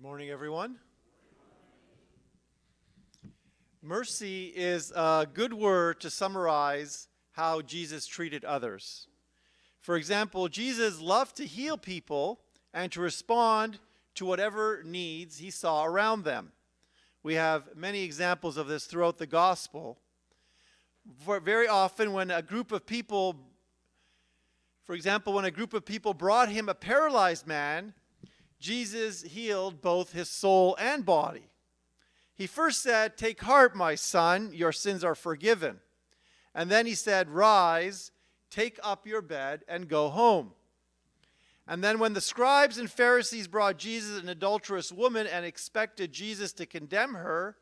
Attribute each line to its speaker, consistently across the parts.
Speaker 1: Morning, everyone. Mercy is a good word to summarize how Jesus treated others. For example, Jesus loved to heal people and to respond to whatever needs he saw around them. We have many examples of this throughout the gospel. Very often when a group of people, brought him a paralyzed man, Jesus healed both his soul and body. He first said, "Take heart, my son, your sins are forgiven." And then he said, "Rise, take up your bed, and go home." And then when the scribes and Pharisees brought Jesus an adulterous woman and expected Jesus to condemn her,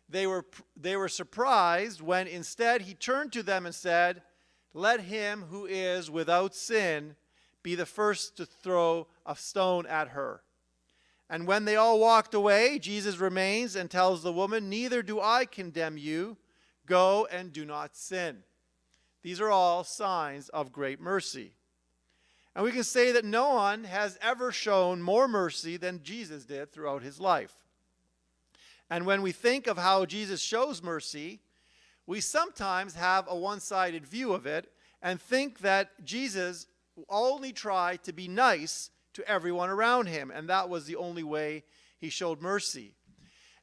Speaker 1: they were surprised when instead he turned to them and said, "Let him who is without sin be the first to throw a stone at her." And when they all walked away, Jesus remains and tells the woman, "Neither do I condemn you. Go and do not sin." These are all signs of great mercy. And we can say that no one has ever shown more mercy than Jesus did throughout his life. And when we think of how Jesus shows mercy, we sometimes have a one-sided view of it and think that Jesus only tried to be nice to everyone around him, and that was the only way he showed mercy.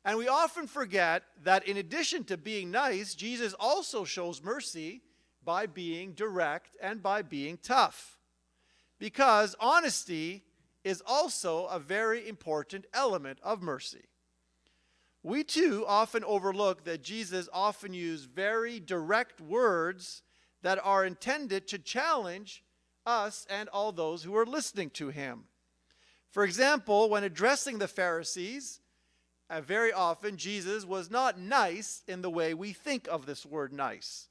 Speaker 1: And we often forget that in addition to being nice, Jesus also shows mercy by being direct and by being tough. Because honesty is also a very important element of mercy. We too often overlook that Jesus often used very direct words that are intended to challenge us and all those who are listening to him. For example, when addressing the Pharisees, very often Jesus was not nice in the way we think of this word nice.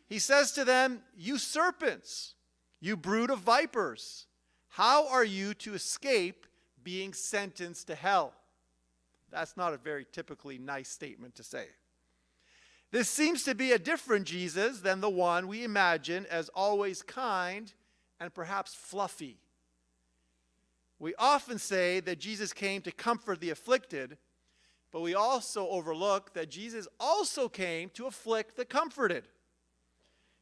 Speaker 1: He says to them, "You serpents, you brood of vipers, how are you to escape being sentenced to hell?" That's not a very typically nice statement to say. This seems to be a different Jesus than the one we imagine as always kind and perhaps fluffy. We often say that Jesus came to comfort the afflicted, but we also overlook that Jesus also came to afflict the comforted.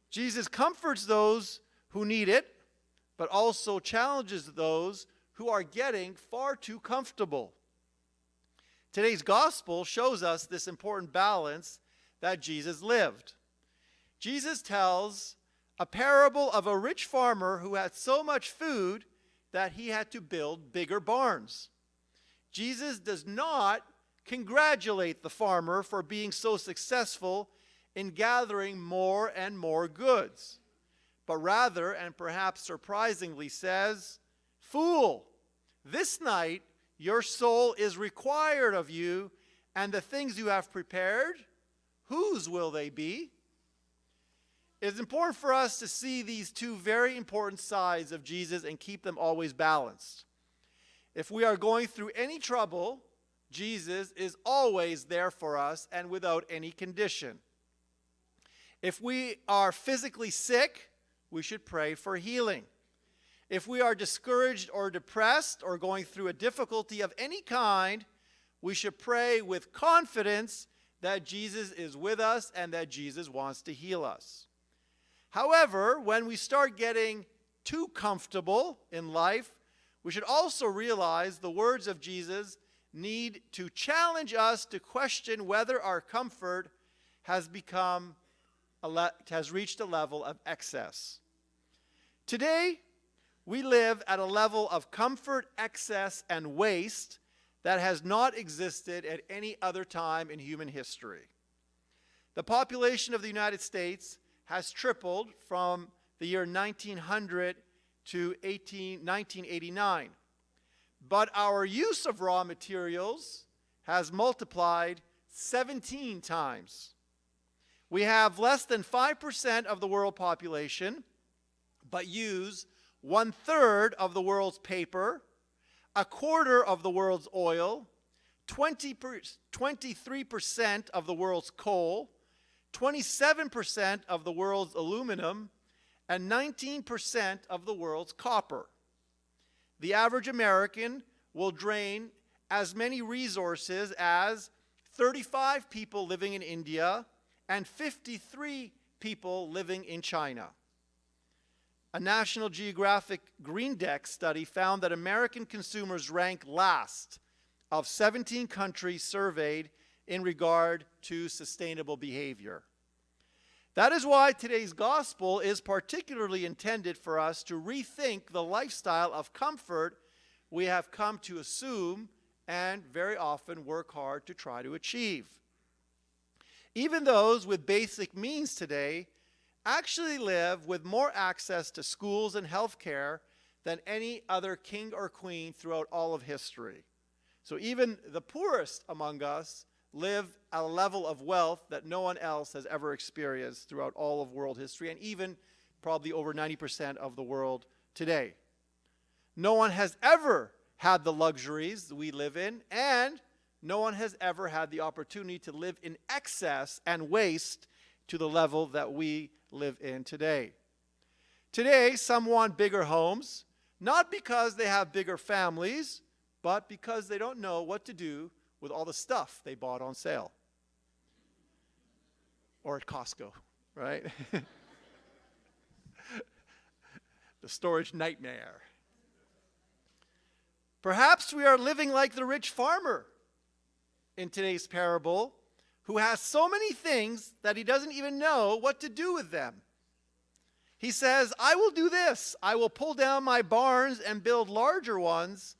Speaker 1: Jesus comforts those who need it, but also challenges those who are getting far too comfortable. Today's gospel shows us this important balance that Jesus lived. Jesus tells a parable of a rich farmer who had so much food that he had to build bigger barns. Jesus does not congratulate the farmer for being so successful in gathering more and more goods, but rather, and perhaps surprisingly, says, "Fool, this night your soul is required of you, and the things you have prepared, whose will they be?" It's important for us to see these two very important sides of Jesus and keep them always balanced. If we are going through any trouble, Jesus is always there for us and without any condition. If we are physically sick, we should pray for healing. If we are discouraged or depressed or going through a difficulty of any kind, we should pray with confidence that Jesus is with us and that Jesus wants to heal us. However, when we start getting too comfortable in life, we should also realize the words of Jesus need to challenge us to question whether our comfort has reached a level of excess. Today, we live at a level of comfort, excess, and waste that has not existed at any other time in human history. The population of the United States has tripled from the year 1900 to 1989. But our use of raw materials has multiplied 17 times. We have less than 5% of the world population, but use 1/3 of the world's paper, 1/4 of the world's oil, 23% of the world's coal, 27% of the world's aluminum, and 19% of the world's copper. The average American will drain as many resources as 35 people living in India and 53 people living in China. A National Geographic Green Deck study found that American consumers rank last of 17 countries surveyed in regard to sustainable behavior. That is why today's gospel is particularly intended for us to rethink the lifestyle of comfort we have come to assume and very often work hard to try to achieve. Even those with basic means today actually live with more access to schools and health care than any other king or queen throughout all of history. So even the poorest among us live at a level of wealth that no one else has ever experienced throughout all of world history, and even probably over 90% of the world today. No one has ever had the luxuries we live in, and no one has ever had the opportunity to live in excess and waste to the level that we live in today. Today, some want bigger homes, not because they have bigger families, but because they don't know what to do with all the stuff they bought on sale. Or at Costco, right? The storage nightmare. Perhaps we are living like the rich farmer in today's parable, who has so many things that he doesn't even know what to do with them. He says, I will do this. I will pull down my barns and build larger ones,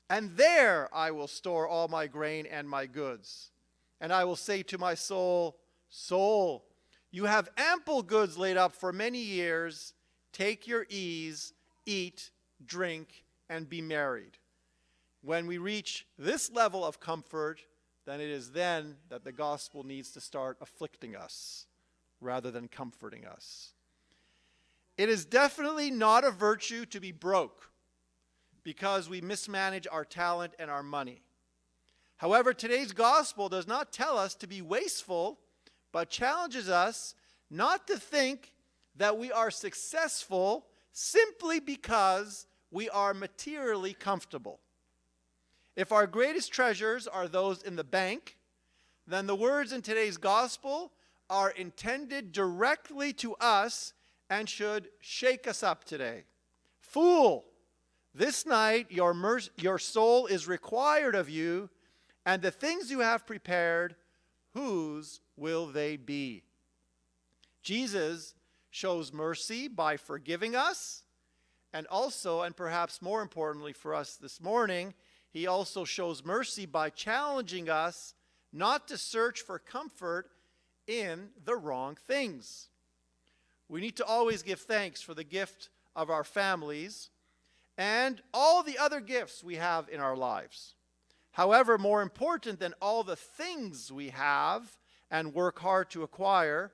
Speaker 1: and there I will store all my grain and my goods. And I will say to my soul, soul, you have ample goods laid up for many years. Take your ease, eat, drink, and be merry. When we reach this level of comfort, then it is then that the gospel needs to start afflicting us rather than comforting us. It is definitely not a virtue to be broke because we mismanage our talent and our money. However, today's gospel does not tell us to be wasteful, but challenges us not to think that we are successful simply because we are materially comfortable. If our greatest treasures are those in the bank, then the words in today's gospel are intended directly to us and should shake us up today. Fool, this night your soul is required of you, and the things you have prepared, whose will they be? Jesus shows mercy by forgiving us, and also, and perhaps more importantly for us this morning, he also shows mercy by challenging us not to search for comfort in the wrong things. We need to always give thanks for the gift of our families and all the other gifts we have in our lives. However, more important than all the things we have and work hard to acquire,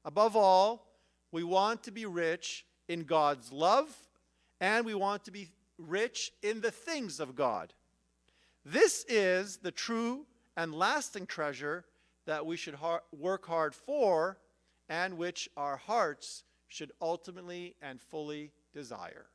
Speaker 1: above all, we want to be rich in God's love, and we want to be rich in the things of God. This is the true and lasting treasure that we should work hard for, and which our hearts should ultimately and fully desire.